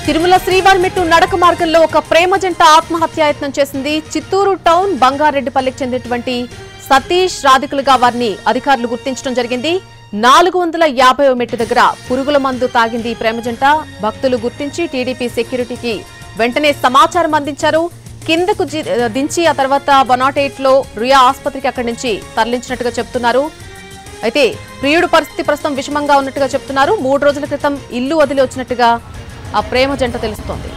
తిరుమల శ్రీవారిమెట్టు నడక మార్గంలో ఒక ప్రేమ జంట ఆత్మహత్యాయత్నం చేసింది. చిత్తూరు టౌన్ బంగారెడ్డిపల్లికి చెందినటువంటి సతీష్ రాధికులుగా వారిని అధికారులు గుర్తించడం జరిగింది. 450వ మెట్టు దగ్గర పురుగుల మందు తాగింది ఈ ప్రేమ జంట. భక్తులు గుర్తించి టీడీపీ సెక్యూరిటీకి వెంటనే సమాచారం అందించారు. కిందకు దించి ఆ తర్వాత 108లో రుయా ఆసుపత్రికి అక్కడి నుంచి తరలించినట్టుగా చెప్తున్నారు. అయితే ప్రియుడు పరిస్థితి ప్రస్తుతం విషమంగా ఉన్నట్టుగా చెప్తున్నారు. 3 రోజుల క్రితం ఇల్లు వదిలి వచ్చినట్టుగా ఆ ప్రేమ జంట తెలుస్తోంది.